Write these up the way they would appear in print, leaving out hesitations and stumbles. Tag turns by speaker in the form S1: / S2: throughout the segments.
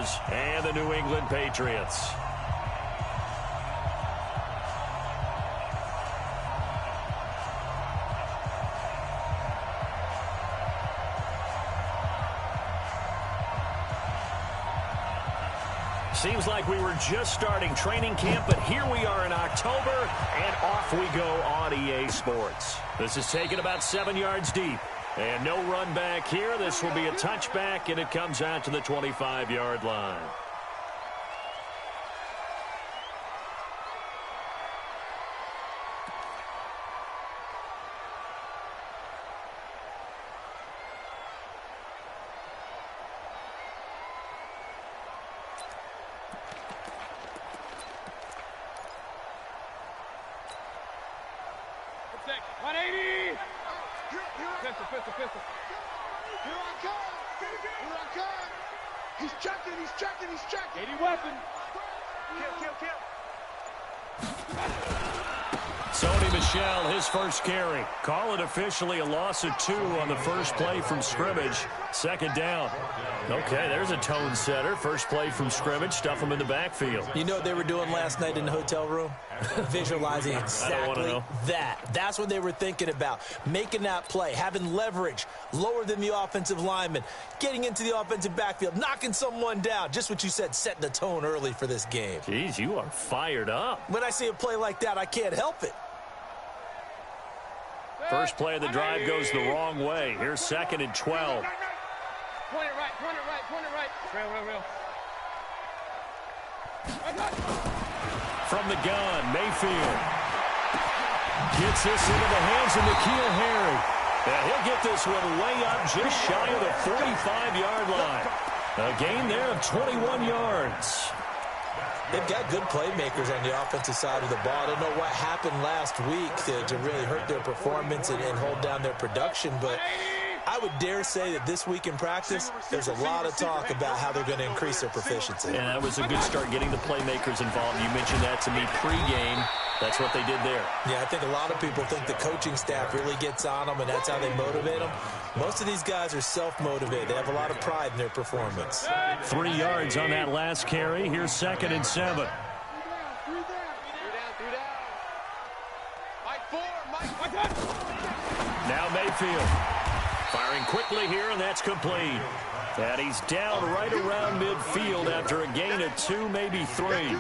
S1: VAbller24's and the New England Patriots. Seems like we were just starting training camp, but here we are in October, and off we go on EA Sports. This is taken about 7 yards deep, and no run back here. This will be a touchback, and it comes out to the 25-yard line. First carry. Call it officially a loss of 2 on the first play from scrimmage. Second down. Okay, there's a tone setter. First play from scrimmage. Stuff them in the backfield.
S2: You know what they were doing last night in the hotel room? Visualizing exactly that. That's what they were thinking about. Making that play, having leverage, lower than the offensive lineman, getting into the offensive backfield, knocking someone down. Just what you said, setting the tone early for this game.
S1: Jeez, you are fired up.
S2: When I see a play like that, I can't help it.
S1: First play of the drive goes the wrong way. Here's 2nd and 12.
S3: Point it right, point it right, point it right. Real.
S1: From the gun, Mayfield gets this into the hands of N'Keal Harry. And he'll get this one way up just shy of the 45-yard line. A gain there of 21 yards.
S2: They've got good playmakers on the offensive side of the ball. I don't know what happened last week to really hurt their performance and hold down their production, but I would dare say that this week in practice, there's a lot of talk about how they're going to increase their proficiency.
S1: And that was a good start getting the playmakers involved. You mentioned that to me pregame. That's what they did there.
S2: Yeah, I think a lot of people think the coaching staff really gets on them, and that's how they motivate them. Most of these guys are self-motivated. They have a lot of pride in their performance.
S1: 3 yards on that last carry. Here's 2nd and 7. Now Mayfield firing quickly here, and that's complete. And he's down right around midfield after a gain of 2, maybe 3.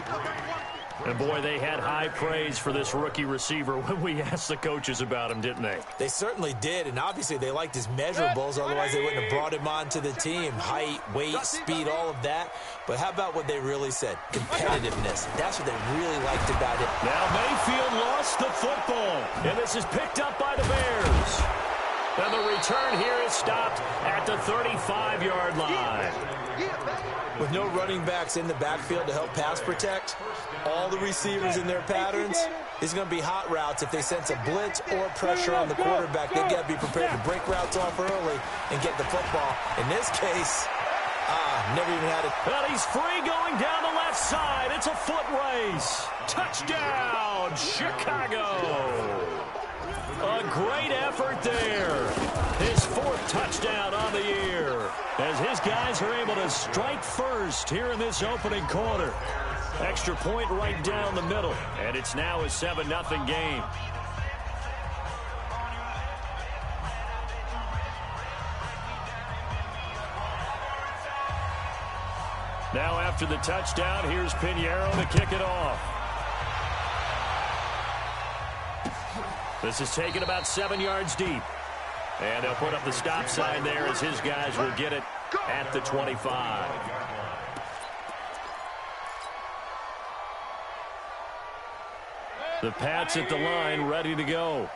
S1: And, boy, they had high praise for this rookie receiver when we asked the coaches about him, didn't they?
S2: They certainly did, and obviously they liked his measurables. Otherwise, they wouldn't have brought him onto the team. Height, weight, speed, all of that. But how about what they really said? Competitiveness. That's what they really liked about it.
S1: Now Mayfield lost the football, and this is picked up by the Bears. And the return here is stopped at the 35-yard line.
S2: With no running backs in the backfield to help pass protect, all the receivers in their patterns, is going to be hot routes. If they sense a blitz or pressure on the quarterback, they've got to be prepared to break routes off early and get the football. In this case, never even had it.
S1: But he's free going down the left side. It's a foot race. Touchdown, Chicago. A great effort there. His 4th touchdown on the year as his guys are able to strike first here in this opening quarter. Extra point right down the middle, and it's now a 7-0 game. Now after the touchdown, here's Pinheiro to kick it off. This is taken about 7 yards deep. And they'll put up the stop sign there as his guys will get it at the 25. The Pats at the line ready to go.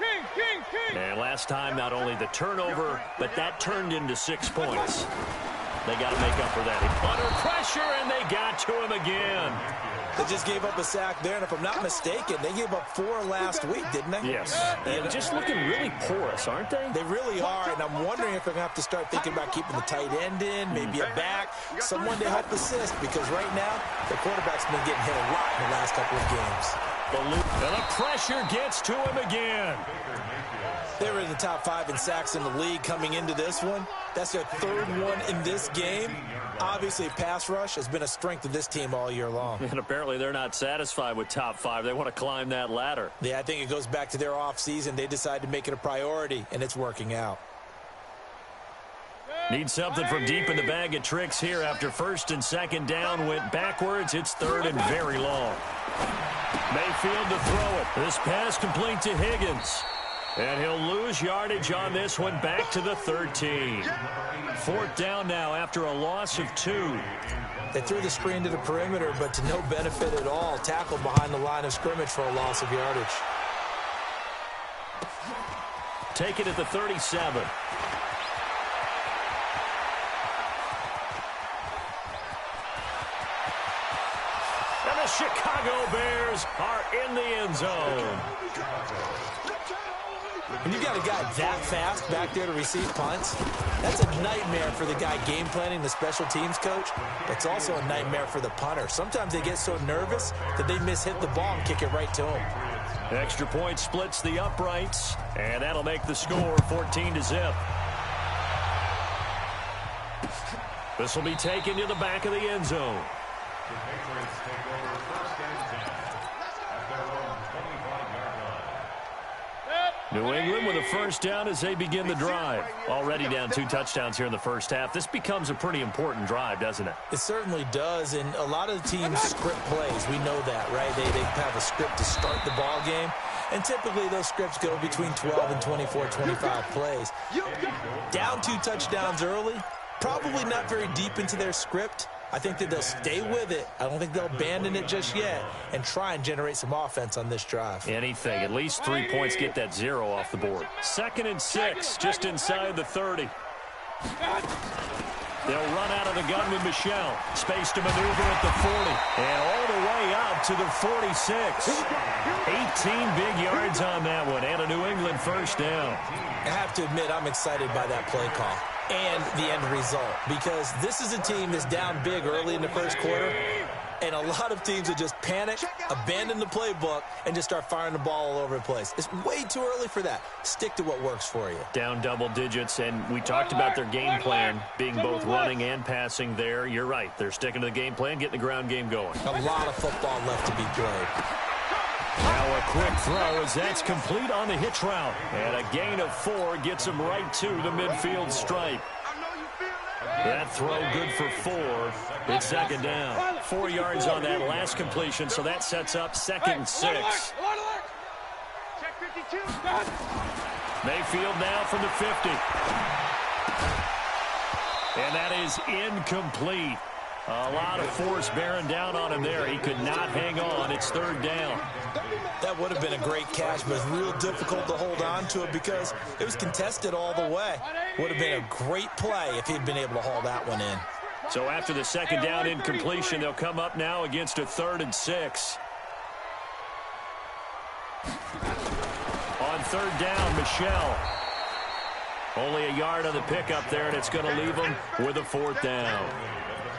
S1: And last time, not only the turnover, but that turned into 6 points. They got to make up for that. Under pressure, and they got to him again.
S2: They just gave up a sack there, and if I'm not mistaken, they gave up 4 last week, didn't they?
S1: Yes. And just looking really porous, aren't they?
S2: They really are, and I'm wondering if they're going to have to start thinking about keeping the tight end in, maybe a back, someone to help assist, because right now, the quarterback's been getting hit a lot in the last couple of games.
S1: And the pressure gets to him again.
S2: They were in the top 5 in sacks in the league coming into this one. That's their 3rd one in this game. Obviously, pass rush has been a strength of this team all year long.
S1: And apparently they're not satisfied with top 5. They want to climb that ladder.
S2: Yeah, I think it goes back to their offseason. They decided to make it a priority, and it's working out.
S1: Need something from deep in the bag of tricks here after first and second down went backwards. It's third and very long. Mayfield to throw it. This pass complete to Higgins. And he'll lose yardage on this one back to the 13. Fourth down now after a loss of 2.
S2: They threw the screen to the perimeter, but to no benefit at all. Tackled behind the line of scrimmage for a loss of yardage.
S1: Take it at the 37. And the Chicago Bears are in the end zone.
S2: When you got a guy that fast back there to receive punts, that's a nightmare for the guy game planning, the special teams coach. It's also a nightmare for the punter. Sometimes they get so nervous that they mishit the ball and kick it right to him.
S1: Extra point splits the uprights, and that'll make the score 14-0. This will be taken to the back of the end zone. New England with a first down as they begin the drive. Already down 2 touchdowns here in the first half. This becomes a pretty important drive, doesn't it?
S2: It certainly does, and a lot of the teams script plays. We know that, right? They have a script to start the ball game, and typically those scripts go between 12 and 24, 25 plays. Down 2 touchdowns early, probably not very deep into their script. I think that they'll stay with it. I don't think they'll abandon it just yet and try and generate some offense on this drive.
S1: Anything. At least 3 points, get that 0 off the board. 2nd and 6, just inside the 30. They'll run out of the gun with Michelle. Space to maneuver at the 40. And all the way up to the 46. 18 big yards on that one. And a New England first down.
S2: I have to admit, I'm excited by that play call and the end result, because this is a team that's down big early in the first quarter, and a lot of teams that just panic, abandon the playbook, and just start firing the ball all over the place. It's way too early for that. Stick to what works for you.
S1: Down double digits, and we talked about their game plan being both running and passing there. You're right. They're sticking to the game plan, getting the ground game going.
S2: A lot of football left to be played.
S1: Now a quick throw as that's complete on the hitch route. And a gain of 4 gets him right to the midfield stripe. That throw good for 4. It's second down. 4 yards on that last completion, so that sets up 2nd and 6. Mayfield now from the 50. And that is incomplete. A lot of force bearing down on him there. He could not hang on. It's 3rd down.
S2: That would have been a great catch, but it's real difficult to hold on to it because it was contested all the way. Would have been a great play if he'd been able to haul that one in.
S1: So after the 2nd down incompletion, they'll come up now against a 3rd and 6. On 3rd down, Michelle. Only a yard on the pickup there, and it's going to leave them with a 4th down.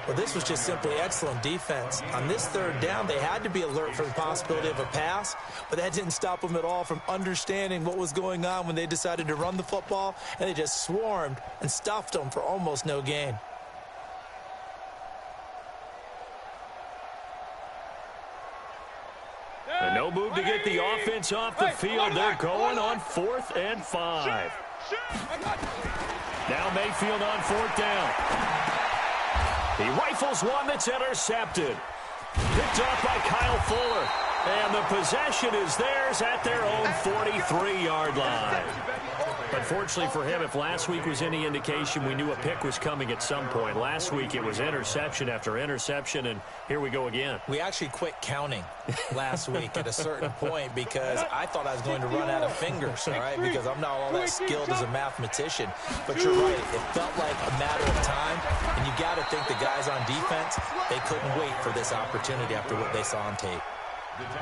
S2: Well, this was just simply excellent defense. On this 3rd down, they had to be alert for the possibility of a pass, but that didn't stop them at all from understanding what was going on when they decided to run the football, and they just swarmed and stuffed them for almost no gain.
S1: And no move to get the offense off the field. They're going on 4th and 5. Now Mayfield on 4th down. He rifles one that's intercepted. Picked off by Kyle Fuller. And the possession is theirs at their own 43-yard line. Unfortunately for him, if last week was any indication, we knew a pick was coming at some point. Last week it was interception after interception, and here we go again.
S2: We actually quit counting last week at a certain point because I thought I was going to run out of fingers, all right, because I'm not all that skilled as a mathematician. But you're right, it felt like a matter of time, and you got to think the guys on defense, they couldn't wait for this opportunity after what they saw on tape.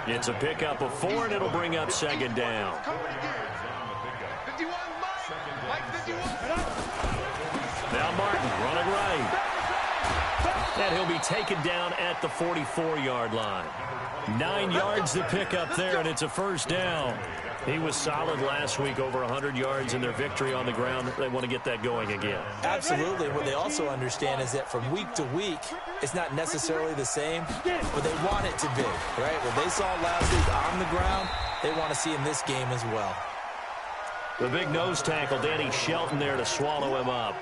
S1: It's a pickup of 4, and it'll bring up 2nd down. Now Martin running right. And he'll be taken down at the 44-yard line. 9 yards to pick up there, and it's a 1st down. He was solid last week, over 100 yards in their victory on the ground. They want to get that going again.
S2: Absolutely. What they also understand is that from week to week, it's not necessarily the same, but they want it to be, right? What they saw last week on the ground, they want to see in this game as well.
S1: The big nose tackle, Danny Shelton, there to swallow him up.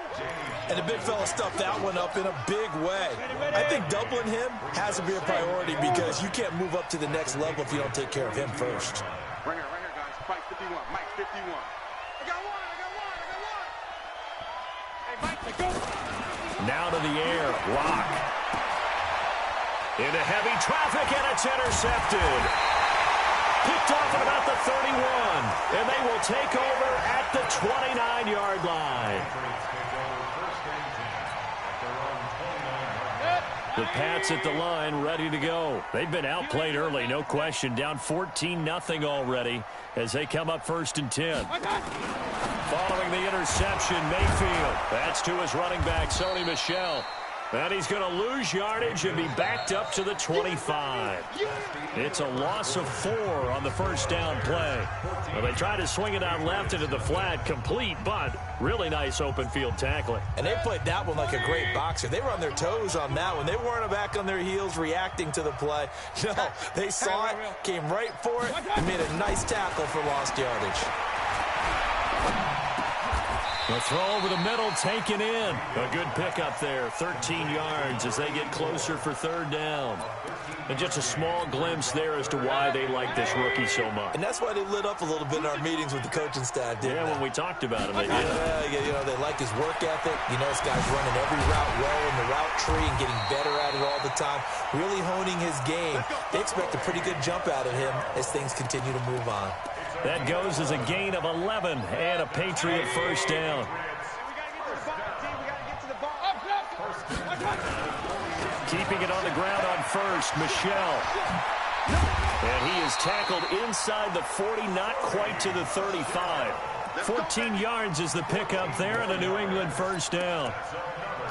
S2: And the big fella stuffed that one up in a big way. I think doubling him has to be a priority because you can't move up to the next level if you don't take care of him first.
S4: Right here, guys. Mike 51. Mike 51. I got one. Hey, Mike, let's go.
S1: Now to the air. Lock. Into heavy traffic, and it's intercepted. Picked off at about the 31, and they will take over at the 29-yard line. The Pats at the line, ready to go. They've been outplayed early, no question. Down 14-0 already as they come up 1st and 10. Following the interception, Mayfield. That's to his running back, Sony Michel. And he's going to lose yardage and be backed up to the 25. It's a loss of 4 on the first down play. Well, they try to swing it out left into the flat, complete, but really nice open field tackling.
S2: And they played that one like a great boxer. They were on their toes on that one. They weren't back on their heels reacting to the play. No, they saw it, came right for it, and made a nice tackle for lost yardage.
S1: The throw over the middle, taken in. A good pickup there, 13 yards as they get closer for 3rd down. And just a small glimpse there as to why they like this rookie so much.
S2: And that's why they lit up a little bit in our meetings with the coaching staff, didn't they?
S1: When we talked about him, they did.
S2: You know, they like his work ethic. You know, this guy's running every route well in the route tree and getting better at it all the time, really honing his game. They expect a pretty good jump out of him as things continue to move on.
S1: That goes as a gain of 11 and a Patriot first down. Keeping it on the ground on first, Michel. And he is tackled inside the 40, not quite to the 35. 14 yards is the pickup there and a New England first down.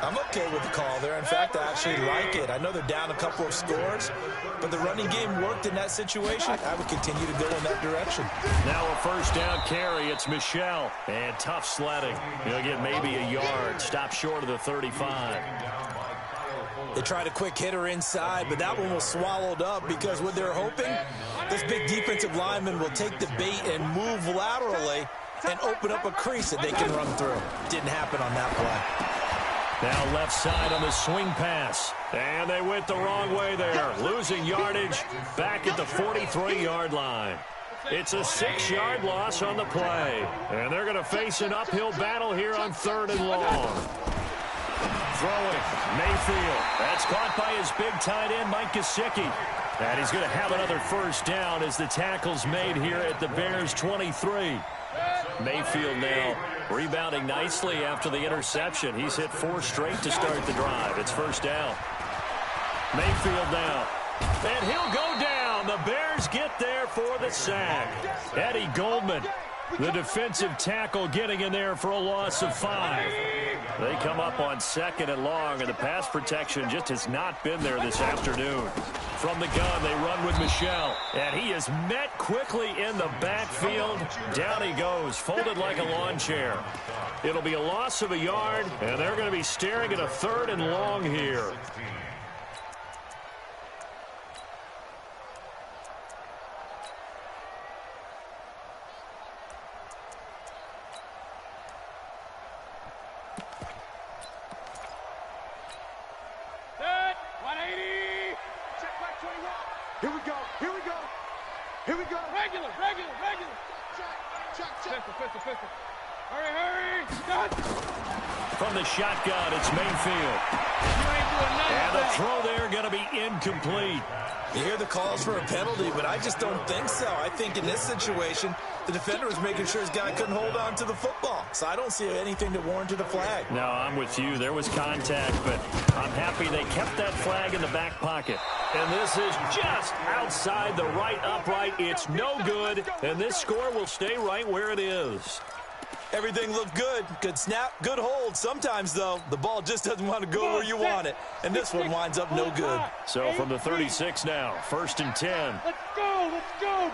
S2: I'm okay with the call there. In fact, I actually like it. I know they're down a couple of scores, but the running game worked in that situation. I would continue to go in that direction.
S1: Now a first down carry. It's Michel. And tough sledding. He'll get maybe a yard. Stop short of the 35.
S2: They tried a quick hitter inside, but that one was swallowed up because what they're hoping, this big defensive lineman will take the bait and move laterally and open up a crease that they can run through. Didn't happen on that play.
S1: Now left side on the swing pass. And they went the wrong way there. Losing yardage back at the 43-yard line. It's a 6-yard loss on the play. And they're going to face an uphill battle here on 3rd and long. Throwing, Mayfield. That's caught by his big tight end, Mike Gesicki. And he's going to have another first down as the tackle's made here at the Bears' 23. Mayfield now rebounding nicely after the interception. He's hit 4 straight to start the drive. It's first down. Mayfield now. And he'll go down. The Bears get there for the sack. Eddie Goldman, the defensive tackle, getting in there for a loss of 5. They come up on 2nd and long, and the pass protection just has not been there this afternoon. From the gun, they run with Michel, and he is met quickly in the backfield. Down he goes, folded like a lawn chair. It'll be a loss of a yard, and they're going to be staring at a 3rd and long here. From the shotgun, it's Mayfield. And the throw there going to be incomplete.
S2: You hear the calls for a penalty, but I just don't think so. I think in this situation, the defender was making sure his guy couldn't hold on to the football. So I don't see anything that warranted a flag.
S1: No, I'm with you. There was contact, but I'm happy they kept that flag in the back pocket. And this is just outside the right upright. It's no good, and this score will stay right where it is.
S2: Everything looked good. Good snap, good hold. Sometimes, though, the ball just doesn't want to go where you want it. And this one winds up no good.
S1: So from the 36 now, 1st and 10.
S3: Let's go, let's go.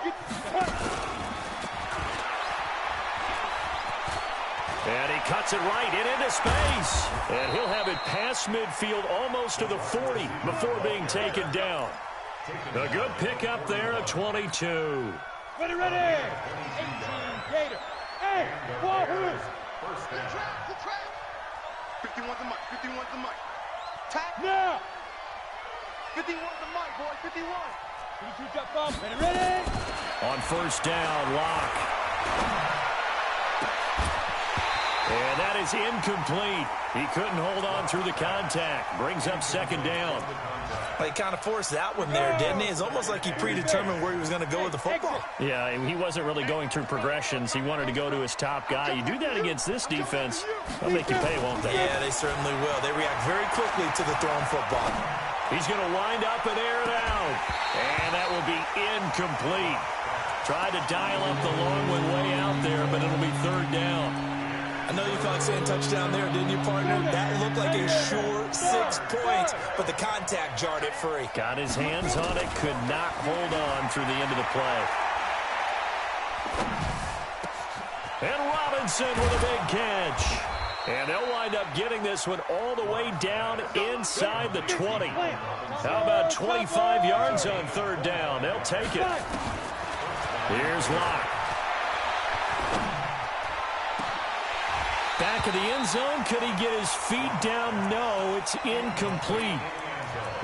S1: And he cuts it right into space. And he'll have it past midfield almost to the 40 before being taken down. A good pickup there at 22.
S3: Ready, ready. 18 Gator. Hey, Wahoo.
S4: 51's the mic. 51's the mic. Tack.
S3: Now.
S4: 51's the mic, boy. 51.
S3: 22 jump ball. Ready, ready.
S1: On first down, Locke. And that is incomplete. He couldn't hold on through the contact. Brings up second down.
S2: Well, he kind of forced that one there, didn't he? It's almost like he predetermined where he was going to go with the football.
S1: Yeah, he wasn't really going through progressions. He wanted to go to his top guy. You do that against this defense, they'll make you pay, won't they?
S2: Yeah, they certainly will. They react very quickly to the thrown football.
S1: He's going to wind up and air it out. And that will be incomplete. Tried to dial up the long one way out there, but it'll be third down.
S2: I know you felt like saying touchdown there, didn't you, partner? That looked like a sure 6 points, but the contact jarred it free.
S1: Got his hands on it, could not hold on through the end of the play. And Robinson with a big catch. And they'll wind up getting this one all the way down inside the 20. How about 25 yards on third down? They'll take it. Here's Locke. Back of the end zone. Could he get his feet down? No, it's incomplete.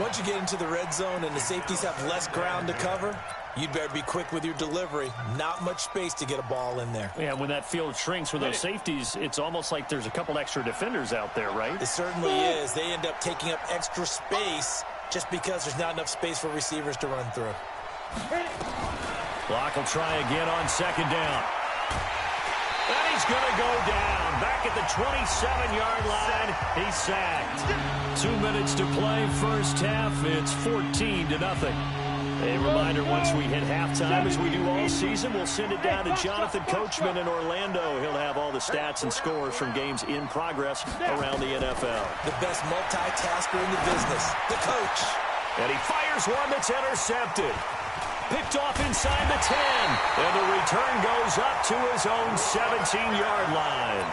S2: Once you get into the red zone and the safeties have less ground to cover, you'd better be quick with your delivery. Not much space to get a ball in there.
S1: Yeah, when that field shrinks with those safeties, it's almost like there's a couple extra defenders out there, right?
S2: It certainly is. They end up taking up extra space just because there's not enough space for receivers to run through.
S1: Locke will try again on second down. And he's going to go down. Back at the 27-yard line, he's sacked. 2 minutes to play first half. It's 14-0. A reminder, once we hit halftime, as we do all season, we'll send it down to Jonathan Coachman in Orlando. He'll have all the stats and scores from games in progress around the NFL.
S2: The best multitasker in the business, the coach.
S1: And he fires one that's intercepted. Picked off inside the 10. And the return goes up to his own 17-yard line.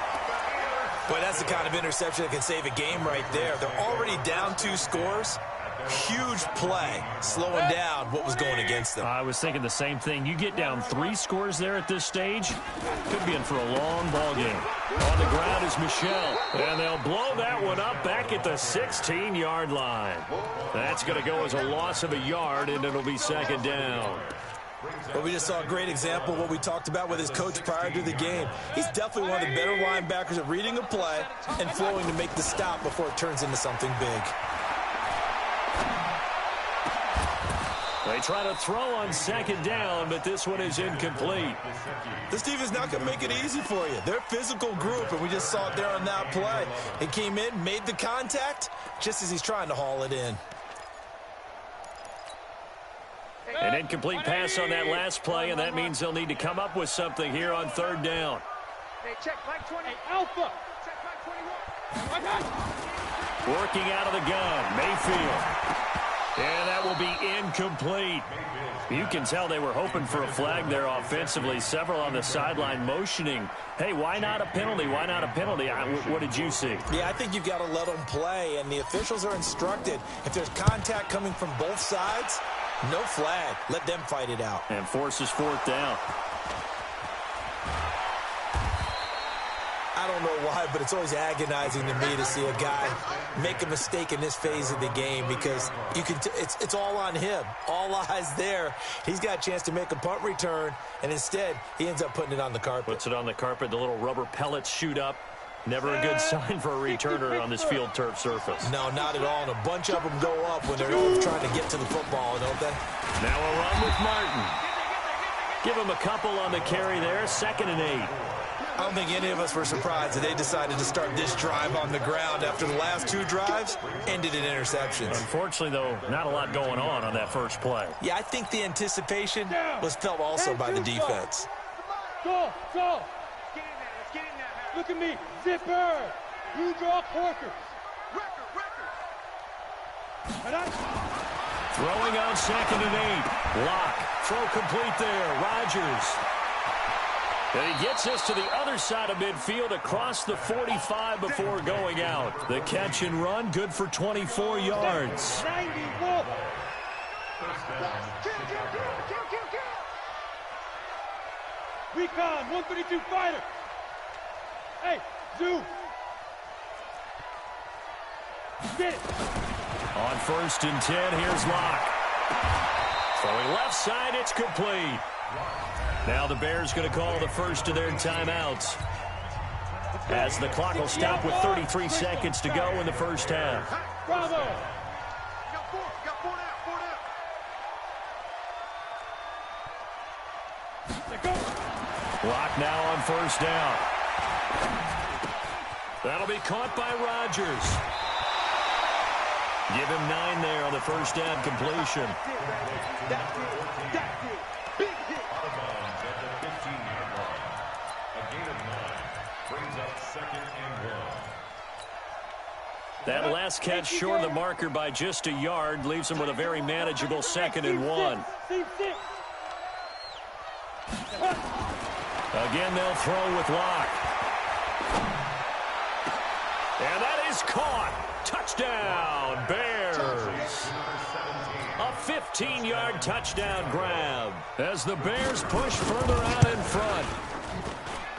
S2: Boy, that's the kind of interception that can save a game right there. They're already down 2 scores. Huge play, slowing down what was going against them.
S1: I was thinking the same thing. You get down 3 scores there at this stage, could be in for a long ball game. On the ground is Michel, and they'll blow that one up back at the 16-yard line. That's going to go as a loss of a yard, and it'll be second down.
S2: Well, we just saw a great example of what we talked about with his coach prior to the game. He's definitely one of the better linebackers at reading a play and flowing to make the stop before it turns into something big.
S1: They try to throw on second down, but this one is incomplete.
S2: This team is not going to make it easy for you. They're a physical group, and we just saw it there on that play. He came in, made the contact, just as he's trying to haul it in.
S1: An incomplete pass on that last play, and that means they'll need to come up with something here on third down.
S3: Hey, check Mike 20. Hey, Alpha. Check Mike 21.
S1: Working out of the gun, Mayfield. And that will be incomplete. You can tell they were hoping for a flag there offensively. Several on the sideline motioning. Hey, why not a penalty? Why not a penalty? What did you see?
S2: Yeah, I think you've got to let them play, and the officials are instructed. If there's contact coming from both sides, no flag. Let them fight it out.
S1: And forces fourth down.
S2: I don't know why, but it's always agonizing to me to see a guy make a mistake in this phase of the game because you can. It's all on him. All eyes there. He's got a chance to make a punt return, and instead he ends up putting it on the carpet.
S1: Puts it on the carpet. The little rubber pellets shoot up. Never a good sign for a returner on this field turf surface.
S2: No, not at all. And a bunch of them go up when they're all trying to get to the football, don't they?
S1: Now a run with Martin. Give him a couple on the carry there. 2nd and 8.
S2: I don't think any of us were surprised that they decided to start this drive on the ground after the last 2 drives ended in interceptions.
S1: Unfortunately, though, not a lot going on that first play.
S2: Yeah, I think the anticipation was felt also by the defense.
S3: Go. Get in there. Let's get in there. Look at me. Zipper. You draw Corker. Record.
S1: Throwing on 2nd and 8. Locke. Throw complete there. Rodgers. And he gets us to the other side of midfield across the 45 before going out. The catch and run, good for 24 yards.
S3: 94. Recon, 132 fighter. Hey, Zoo. Get it.
S1: On 1st and 10, here's Locke. Throwing left side, it's complete. Now the Bears going to call the first of their timeouts, as the clock will stop with 33 seconds to go in the first half.
S3: Bravo.
S4: Got four down.
S3: Let go.
S1: Locke now on 1st down. That'll be caught by Rodgers. Give him 9 there on the 1st down completion.
S4: That's it. Big hit.
S1: That last catch short of the marker by just a yard leaves him with a very manageable 2nd and 1. Again, they'll throw with Locke. And that is caught. Touchdown, Bears. A 15-yard touchdown grab as the Bears push further out in front.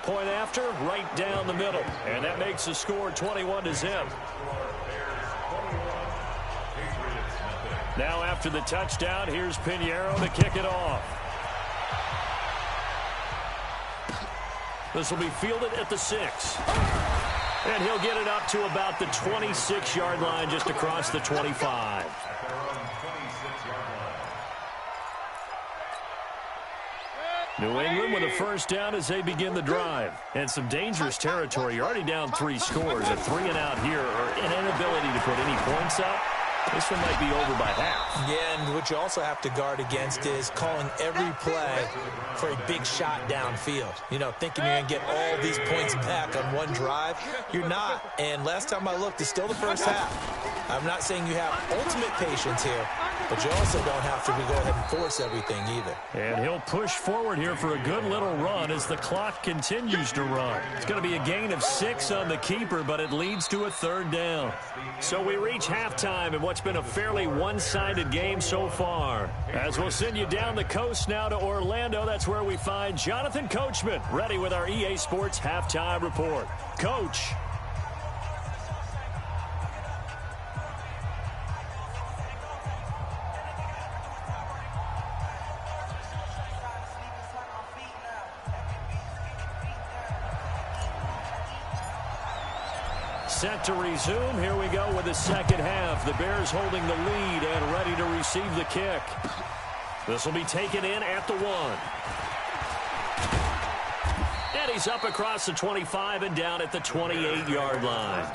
S1: Point after, right down the middle. And that makes the score 21-0. Now after the touchdown, here's Pinheiro to kick it off. This will be fielded at the 6. And he'll get it up to about the 26-yard line, just across the 25. New England with a 1st down as they begin the drive. And some dangerous territory. You're already down 3 scores. A 3 and out here, or an inability to put any points up. This one might be over by half.
S2: Yeah, and what you also have to guard against is calling every play for a big shot downfield. You know, thinking you're going to get all these points back on one drive. You're not. And last time I looked, it's still the first half. I'm not saying you have ultimate patience here, but you also don't have to go ahead and force everything either.
S1: And he'll push forward here for a good little run as the clock continues to run. It's going to be a gain of 6 on the keeper, but it leads to a 3rd down. So we reach halftime in what's been a fairly one-sided game so far. As we'll send you down the coast now to Orlando, that's where we find Jonathan Coachman, ready with our EA Sports Halftime Report. Coach. Set to resume. Here we go with the second half. The Bears holding the lead and ready to receive the kick. This will be taken in at the 1. And he's up across the 25 and down at the 28-yard line.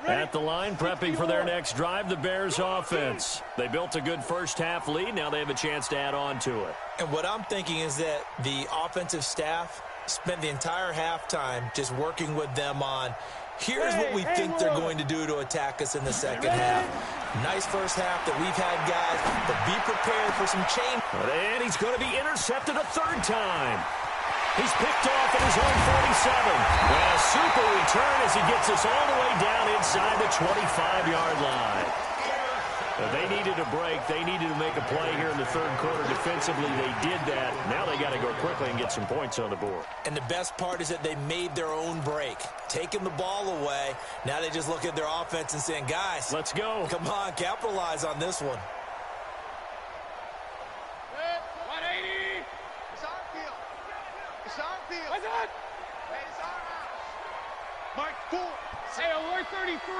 S1: At the line, prepping for their next drive, the Bears offense. They built a good first half lead. Now they have a chance to add on to it.
S2: And what I'm thinking is that the offensive staff spent the entire halftime just working with them on, here's what we think they're going to do to attack us in the second half. Nice first half that we've had, guys, but be prepared for some change.
S1: And he's going to be intercepted a 3rd time. He's picked off at his own 47. A super return as he gets us all the way down inside the 25-yard line. They needed a break. They needed to make a play here in the 3rd quarter. Defensively, they did that. Now they got to go quickly and get some points on the board.
S2: And the best part is that they made their own break. Taking the ball away. Now they just look at their offense and saying, guys,
S1: let's go.
S2: Come on, capitalize on this one.
S3: Hey, alert 33.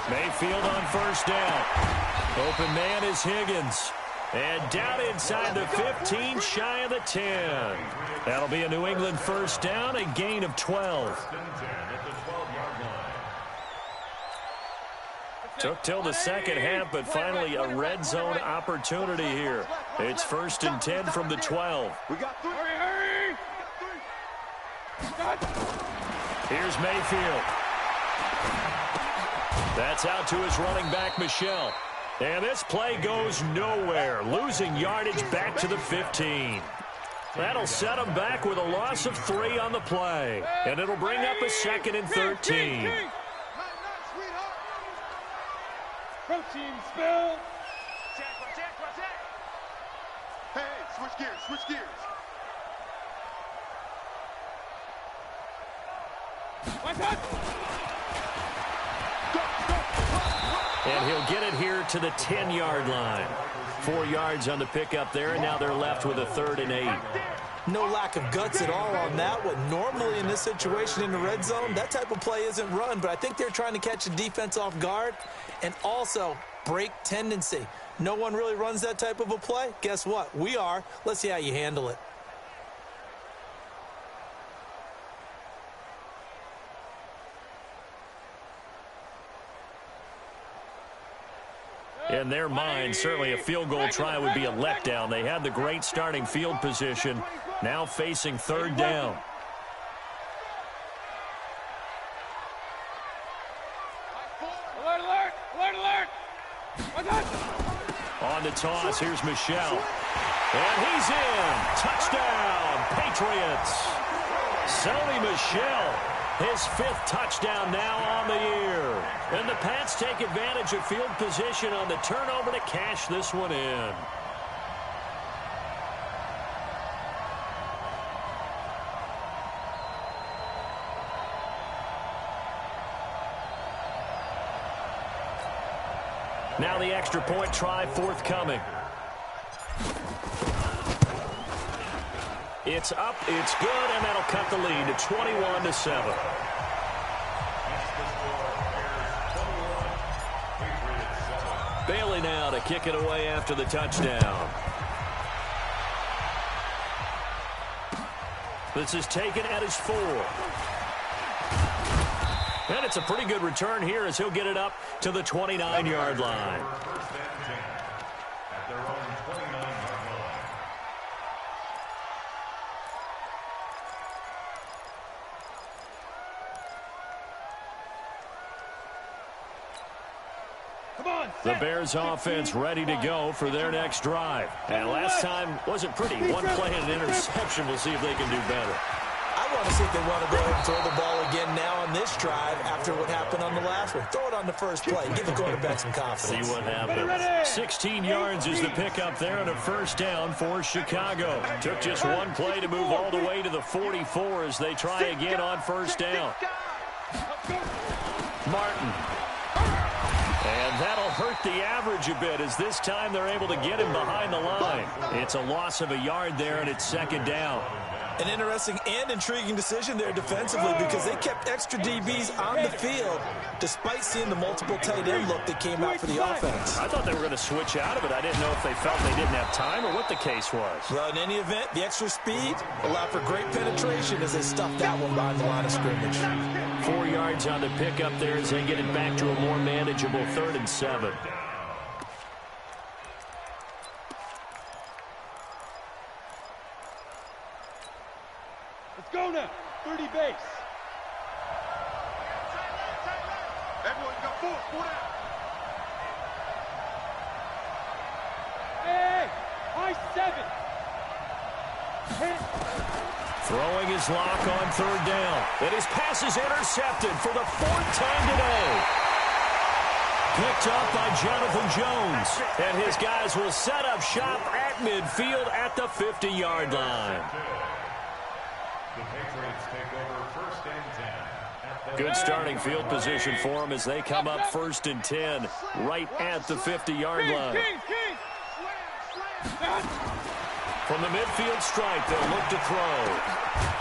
S1: Mayfield on 1st down. Open man is Higgins. And down inside the 15, shy of the 10. That'll be a New England 1st down, a gain of 12. Took till the second half, but finally a red zone opportunity here. It's 1st and 10 from the 12.
S4: We got 3.
S3: Hurry!
S1: Here's Mayfield. That's out to his running back, Michelle. And this play goes nowhere, losing yardage back to the 15. That'll set him back with a loss of 3 on the play. And it'll bring up a 2nd and 13.
S3: Protein spill.
S4: Hey, switch gears, switch gears.
S3: One touch.
S1: And he'll get it here to the 10-yard line. 4 yards on the pickup there, and now they're left with a 3rd and 8.
S2: No lack of guts at all on that one. Normally in this situation in the red zone, that type of play isn't run, but I think they're trying to catch the defense off guard and also break tendency. No one really runs that type of a play. Guess what? We are. Let's see how you handle it.
S1: In their mind, certainly a field goal try would be a letdown. They had the great starting field position, now facing 3rd down.
S3: Alert, alert, alert, alert. One touch.
S1: On the toss, here's Michelle. And he's in. Touchdown, Patriots. Sony Michel, his 5th touchdown now on the year. And the Pats take advantage of field position on the turnover to cash this one in. Now the extra point try forthcoming. It's up, it's good, and that'll cut the lead to 21-7. Bailey now to kick it away after the touchdown. This is taken at his 4. And it's a pretty good return here as he'll get it up to the 29-yard line. The Bears offense ready to go for their next drive. And last time wasn't pretty. One play and an interception. We'll see if they can do better.
S2: I want to see if they want to go ahead and throw the ball again now on this drive after what happened on the last one. Throw it on the first play. Give the quarterback some confidence.
S1: See what happens. 16 yards is the pickup there and a 1st down for Chicago. Took just one play to move all the way to the 44 as they try again on 1st down. Martin. And that'll hurt the average a bit as this time they're able to get him behind the line. It's a loss of a yard there, and it's 2nd down.
S2: An interesting and intriguing decision there defensively because they kept extra DBs on the field despite seeing the multiple tight end look that came out for the offense.
S1: I thought they were going to switch out of it. I didn't know if they felt they didn't have time or what the case was.
S2: Well, in any event, the extra speed allowed for great penetration as they stuffed that one behind the line of scrimmage.
S1: 4 yards on the pickup there as they get it back to a more manageable 3rd and 7.
S3: Let's go now. 30 base.
S4: Everyone got 4. 4 down.
S3: Hey, high 7.
S1: Throwing his lock on 3rd down. And his pass is intercepted for the 4th time today. Picked up by Jonathan Jones. And his guys will set up shop at midfield at the 50-yard line. Good starting field position for them as they come up 1st and 10 right at the 50-yard line. From the midfield stripe, they'll look to throw.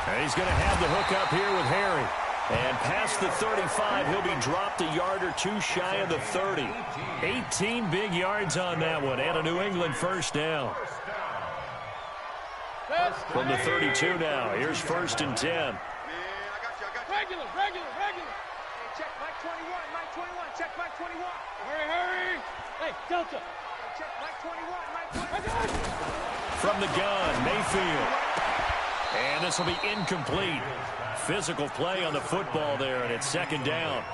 S1: And he's going to have the hook up here with Harry. And past the 35, he'll be dropped a yard or 2 shy of the 30. 18 big yards on that one and a New England 1st down. From the 32 now, here's 1st and 10.
S3: Regular.
S4: Check Mike 21. Mike 21. Check Mike 21.
S3: Hurry, hurry. Hey, Delta.
S4: Check Mike 21. Mike 21.
S1: From the gun, Mayfield. And this will be incomplete. Physical play on the football there, and it's second down.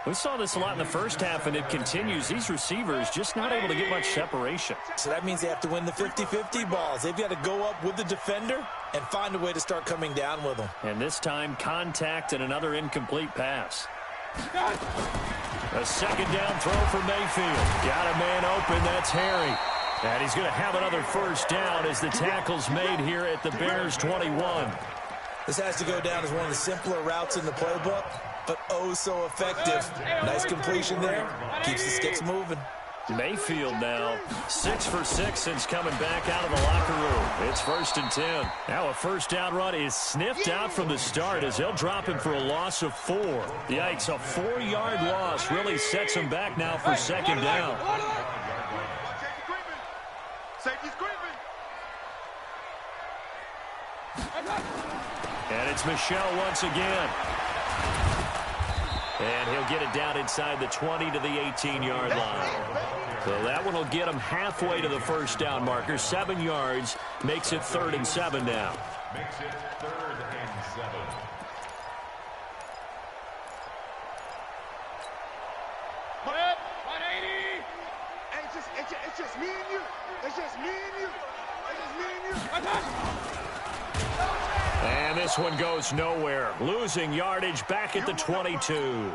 S1: We saw this a lot in the first half, and it continues. These receivers just not able to get much separation.
S2: So that means they have to win the 50-50 balls. They've got to go up with the defender and find a way to start coming down with them.
S1: And this time, contact and another incomplete pass. A second down throw for Mayfield. Got a man open. That's Harry. And he's going to have another first down as the tackle's made here at the Bears 21.
S2: This has to go down as one of the simpler routes in the playbook, but oh so effective. Nice completion there. Keeps the sticks moving.
S1: Mayfield now 6 for 6 since coming back out of the locker room. It's 1st and 10. Now a first down run is sniffed out from the start as they'll drop him for a loss of 4. Yikes, a 4-yard loss really sets him back now for second down.
S4: Safety's creeping.
S1: And it's Michelle once again. And he'll get it down inside the 20 to the 18-yard line. So that one will get him halfway to the first down marker. 7 yards makes it 3rd and 7 now.
S5: Makes it 3rd and 7.
S3: What? 180.
S4: Hey, it's just me and you. It's just me and you. It's just me and you.
S1: And this one goes nowhere. Losing yardage back at the 22.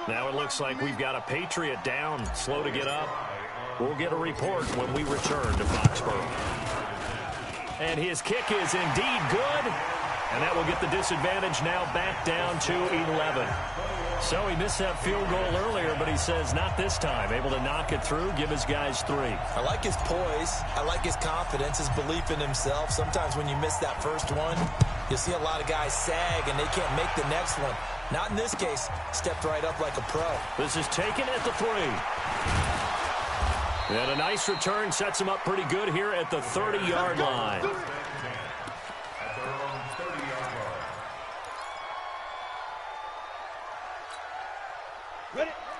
S1: Now it looks like we've got a Patriot down, slow to get up. We'll get a report when we return to Foxborough. And his kick is indeed good. And that will get the disadvantage now back down to 11. So he missed that field goal earlier, but he says not this time. Able to knock it through, give his guys 3.
S2: I like his poise. I like his confidence, his belief in himself. Sometimes when you miss that first one, you'll see a lot of guys sag and they can't make the next one. Not in this case. Stepped right up like a pro.
S1: This is taken at the 3. And a nice return sets him up pretty good here at the 30-yard line.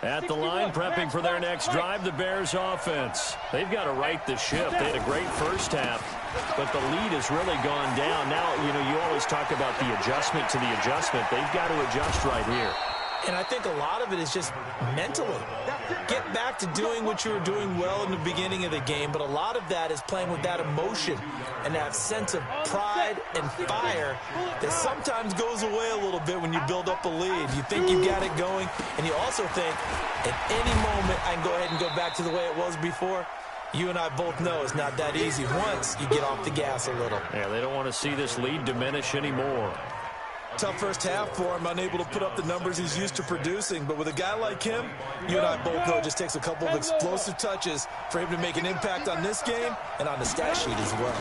S1: At the line, prepping for their next drive, the Bears offense. They've got to right the ship. They had a great first half, but the lead has really gone down. Now, you always talk about the adjustment to the adjustment. They've got to adjust right here.
S2: And I think a lot of it is just mentally. Get back to doing what you were doing well in the beginning of the game, but a lot of that is playing with that emotion and that sense of pride and fire that sometimes goes away a little bit when you build up a lead. You think you've got it going, and you also think at any moment I can go ahead and go back to the way it was before. You and I both know it's not that easy once you get off the gas a little.
S1: Yeah, they don't want to see this lead diminish anymore.
S2: Tough first half for him, unable to put up the numbers he's used to producing. But with a guy like him, you and I both know it just takes a couple of explosive touches for him to make an impact on this game and on the stat sheet as well.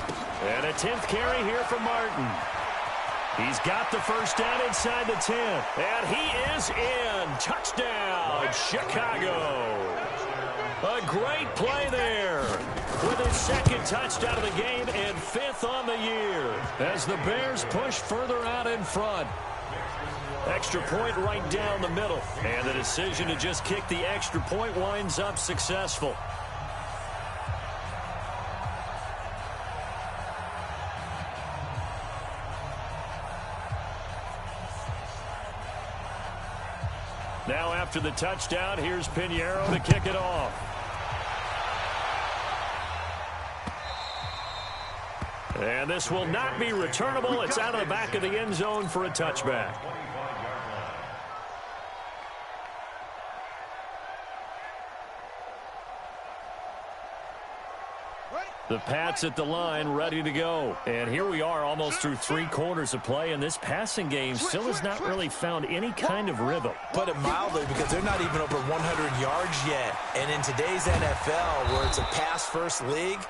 S1: And a 10th carry here from Martin. He's got the first down inside the 10. And he is in. Touchdown, Chicago. A great play there with his second touchdown of the game and 5th on the year as the Bears push further out in front. Extra point right down the middle. And the decision to just kick the extra point winds up successful. Now after the touchdown, here's Pinheiro to kick it off. And this will not be returnable. It's out of the back of the end zone for a touchback. The Pats at the line, ready to go. And here we are almost through 3 quarters of play, and this passing game still has not really found any kind of rhythm.
S2: Put it mildly, because they're not even over 100 yards yet. And in today's NFL, where it's a pass-first league,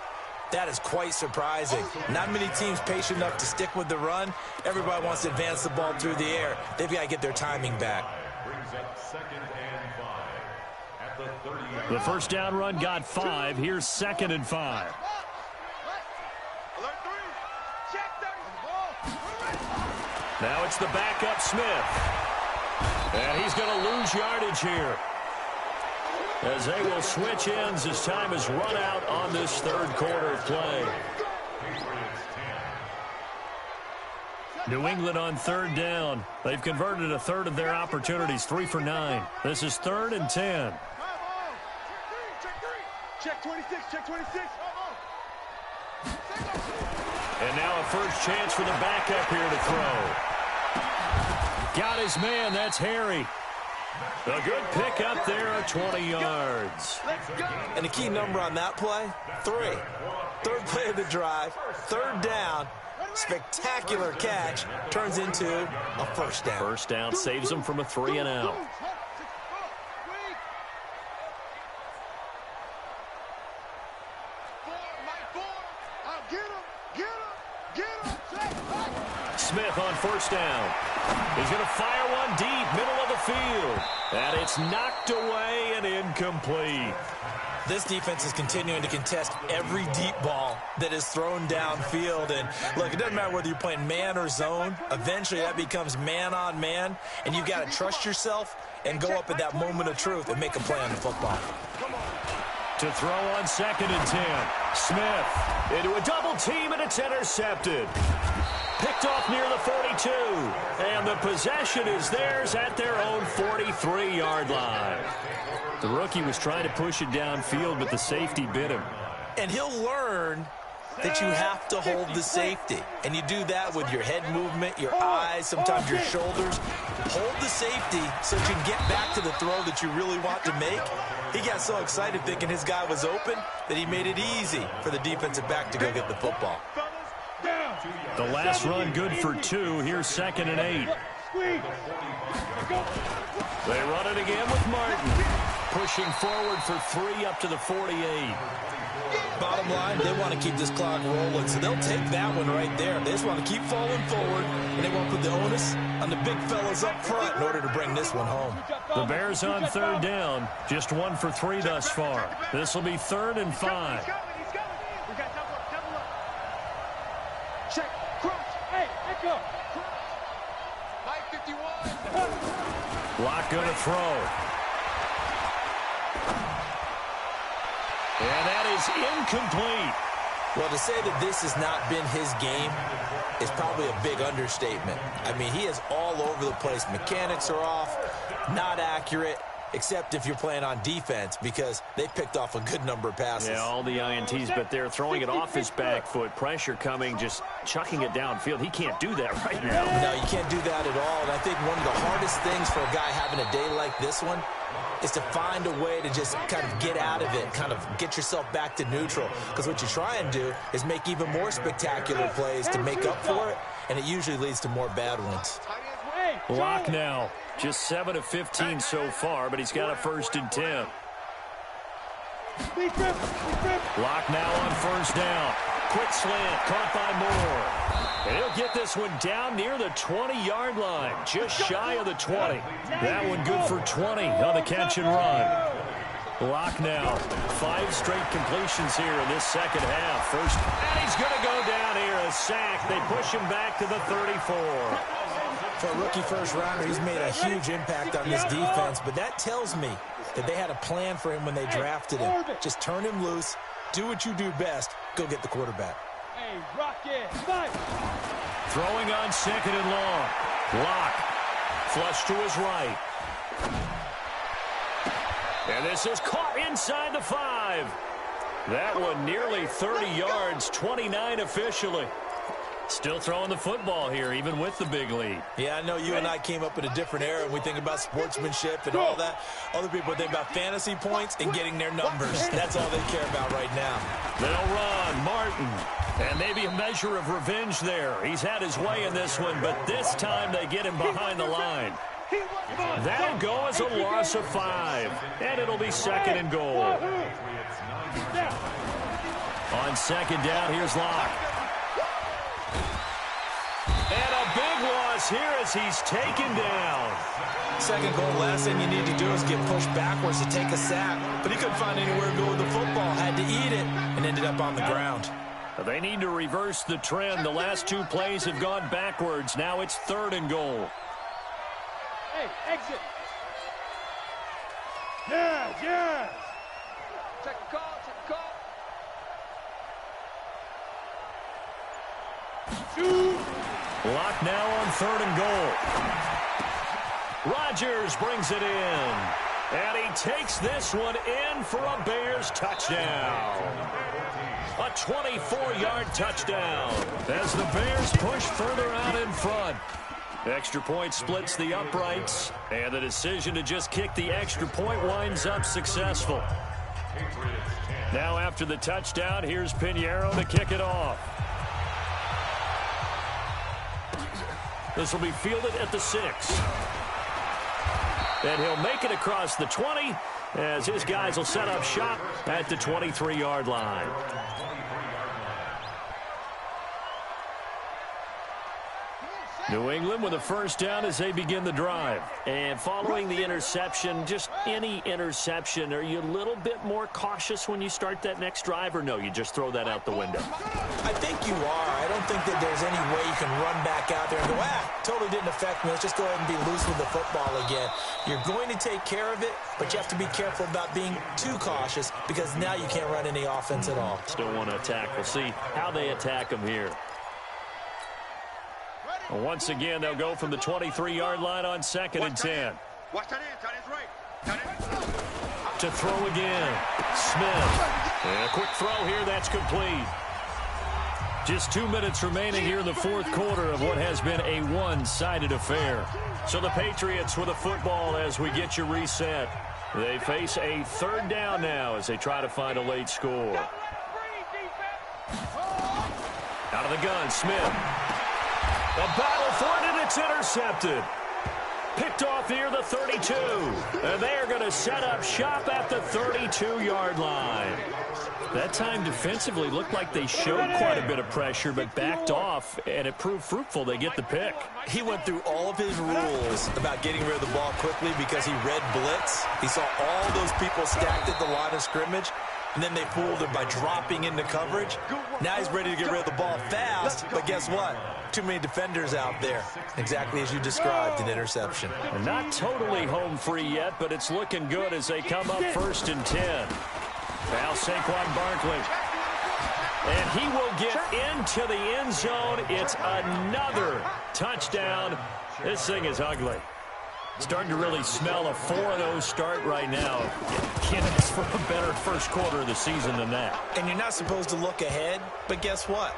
S2: that is quite surprising. Not many teams patient enough to stick with the run. Everybody wants to advance the ball through the air. They've got to get their timing back.
S5: Brings up 2nd and 5 at the 30.
S1: The first down run got 5. Here's 2nd and 5. Now it's the backup Smith. And he's going to lose yardage here, as they will switch ends as time has run out on this third quarter of play. New England on third down. They've converted a third of their opportunities, 3 for 9. This is 3rd and 10.
S4: Check 26, check 26.
S1: And now a first chance for the backup here to throw. Got his man, that's Harry. A good pickup there of 20 yards.
S2: And the key number on that play, 3. Third play of the drive, 3rd down. Spectacular catch turns into a first down.
S1: First down saves them from a 3 and out. Smith on first down. He's going to fire one deep, middle of the field. And it's knocked away and incomplete.
S2: This defense is continuing to contest every deep ball that is thrown downfield. And, look, it doesn't matter whether you're playing man or zone. Eventually, that becomes man-on-man, and you've got to trust yourself and go up at that moment of truth and make a play on the football.
S1: To throw on 2nd and 10. Smith into a double team, and it's intercepted. Picked off near the 42. And the possession is theirs at their own 43-yard line. The rookie was trying to push it downfield, but the safety bit him.
S2: And he'll learn that you have to hold the safety. And you do that with your head movement, your eyes, sometimes your shoulders. Hold the safety so that you can get back to the throw that you really want to make. He got so excited thinking his guy was open that he made it easy for the defensive back to go get the football.
S1: The last run good for 2. Here's 2nd and 8. They run it again with Martin. Pushing forward for 3 up to the 48.
S2: Bottom line, they want to keep this clock rolling, so they'll take that one right there. They just want to keep falling forward, and they want to put the onus on the big fellas up front in order to bring this one home.
S1: The Bears on 3rd down. Just 1 for 3 thus far. This will be 3rd and 5.
S3: Check, cross, hey, echo.
S4: Mike 51.
S1: Lock going to throw. And that is incomplete.
S2: Well, to say that this has not been his game is probably a big understatement. I mean, he is all over the place. Mechanics are off, not accurate, except if you're playing on defense, because they picked off a good number of passes.
S1: Yeah, all the INTs, but they're throwing it off his back foot. Pressure coming, just chucking it downfield. He can't do that right now.
S2: No, you can't do that at all. And I think one of the hardest things for a guy having a day like this one is to find a way to just kind of get out of it, kind of get yourself back to neutral. Because what you try and do is make even more spectacular plays to make up for it, and it usually leads to more bad ones.
S1: Lock now. Just 7 of 15 so far, but he's got a 1st and 10. Lock now on 1st down. Quick slant, caught by Moore. And he'll get this one down near the 20-yard line, just shy of the 20. That one good for 20 on the catch and run. Lock now. 5 straight completions here in this second half. First, and he's going to go down here, a sack. They push him back to the 34.
S2: For a rookie first-rounder, he's made a huge impact on this defense, but that tells me that they had a plan for him when they drafted him. Just turn him loose, do what you do best, go get the quarterback.
S3: Hey, Rocket, fight!
S1: Throwing on 2nd and long. Lock. Flush to his right. And this is caught inside the 5. That one nearly 30 yards, 29 officially. Still throwing the football here, even with the big lead.
S2: Yeah, I know you and I came up in a different era, and we think about sportsmanship and all that. Other people think about fantasy points and getting their numbers. That's all they care about right now.
S1: They'll run. Martin. And maybe a measure of revenge there. He's had his way in this one, but this time they get him behind the line. That'll go as a loss of 5. And it'll be 2nd and goal. On 2nd down, here's Locke. And a big loss here as he's taken down.
S2: 2nd goal, last thing you need to do is get pushed backwards to take a sack. But he couldn't find anywhere to go with the football, had to eat it, and ended up on the ground.
S1: They need to reverse the trend. The last 2 plays have gone backwards. Now it's 3rd and goal.
S3: Okay, exit. Yes, yes.
S4: Check the call, check the call.
S3: Shoot.
S1: Lock now on 3rd and goal. Rodgers brings it in. And he takes this one in for a Bears touchdown. A 24-yard touchdown as the Bears push further out in front. Extra point splits the uprights, and the decision to just kick the extra point winds up successful. Now after the touchdown, here's Pinheiro to kick it off. This will be fielded at the 6. And he'll make it across the 20 as his guys will set up shop at the 23-yard line. New England with a first down as they begin the drive. And following the interception, just any interception, are you a little bit more cautious when you start that next drive, or no, you just throw that out the window?
S2: I think you are. I don't think that there's any way you can run back out there and go, totally didn't affect me. Let's just go ahead and be loose with the football again. You're going to take care of it, but you have to be careful about being too cautious because now you can't run any offense at all.
S1: Still want to attack. We'll see how they attack them here. Once again, they'll go from the 23-yard line on 2nd and 10.
S4: Watch that in, Johnny's right. Johnny.
S1: To throw again. Smith. And a quick throw here. That's complete. Just 2 minutes remaining here in the 4th quarter of what has been a one-sided affair. So the Patriots with a football as we get you reset. They face a 3rd down now as they try to find a late score. Out of the gun, Smith. A battle for it, and it's intercepted. Picked off near the 32. And they are going to set up shop at the 32-yard line. That time defensively looked like they showed quite a bit of pressure, but backed off, and it proved fruitful. They get the pick.
S2: He went through all of his rules about getting rid of the ball quickly because he read blitz. He saw all those people stacked at the line of scrimmage, and then they fooled him by dropping into coverage. Now he's ready to get rid of the ball fast, but guess what? Too many defenders out there. Exactly as you described, an interception.
S1: And not totally home free yet, but it's looking good as they come up 1st and 10. Now Saquon Barkley. And he will get into the end zone. It's another touchdown. This thing is ugly. Starting to really smell a 4-0 start right now. Can't ask for a better first quarter of the season than that.
S2: And you're not supposed to look ahead, but guess what?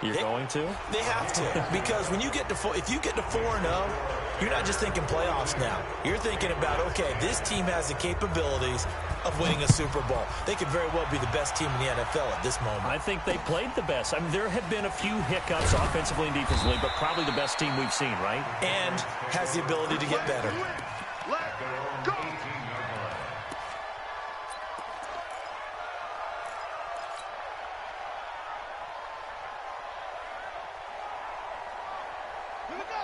S1: You're going to?
S2: They have to, because when you get to if you get to 4-0, you're not just thinking playoffs now. You're thinking about, okay, this team has the capabilities of winning a Super Bowl. They could very well be the best team in the NFL at this moment.
S1: I think they played the best. I mean, there have been a few hiccups offensively and defensively, but probably the best team we've seen, right?
S2: And has the ability to get better.
S4: Let's go.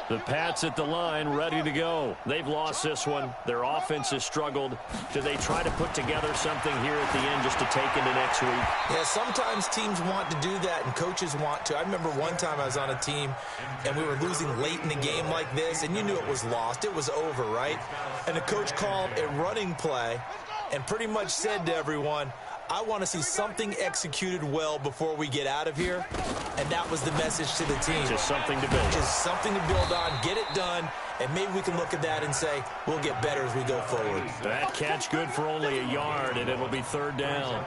S1: The Pats at the line, ready to go. They've lost this one. Their offense has struggled. Do they try to put together something here at the end just to take into next week?
S2: Yeah, sometimes teams want to do that and coaches want to. I remember one time I was on a team and we were losing late in the game like this, and you knew it was lost. It was over, right? And the coach called a running play and pretty much said to everyone, I want to see something executed well before we get out of here. And that was the message to the team.
S1: Just something to build.
S2: Just something to build on, get it done, and maybe we can look at that and say, we'll get better as we go forward.
S1: That catch good for only a yard, and it'll be 3rd down.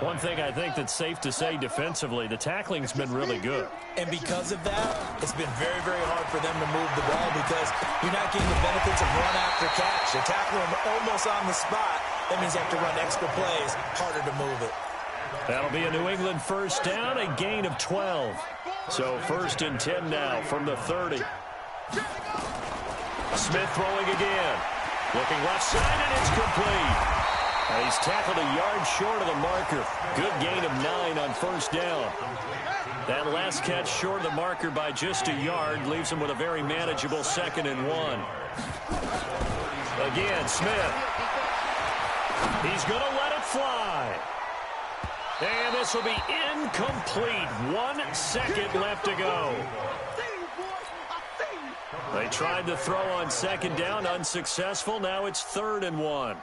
S1: One thing I think that's safe to say defensively, the tackling's been really good.
S2: And because of that, it's been very, very hard for them to move the ball because you're not getting the benefits of run after catch. They're tackling them almost on the spot. That means you have to run extra plays, harder to move it.
S1: That'll be a New England first down, a gain of 12. So 1st and 10 now from the 30. Smith throwing again. Looking left side, and it's complete. He's tackled a yard short of the marker. Good gain of 9 on 1st down. That last catch short of the marker by just a yard leaves him with a very manageable 2nd and 1. Again, Smith. He's going to let it fly. And this will be incomplete. 1 second left to go. They tried to throw on second down, unsuccessful. Now it's 3rd and 1.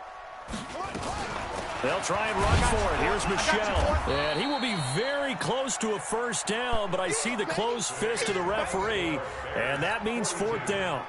S1: They'll try and run for it. Here's Michelle. And he will be very close to a first down, but I see the closed fist of the referee, and that means 4th down.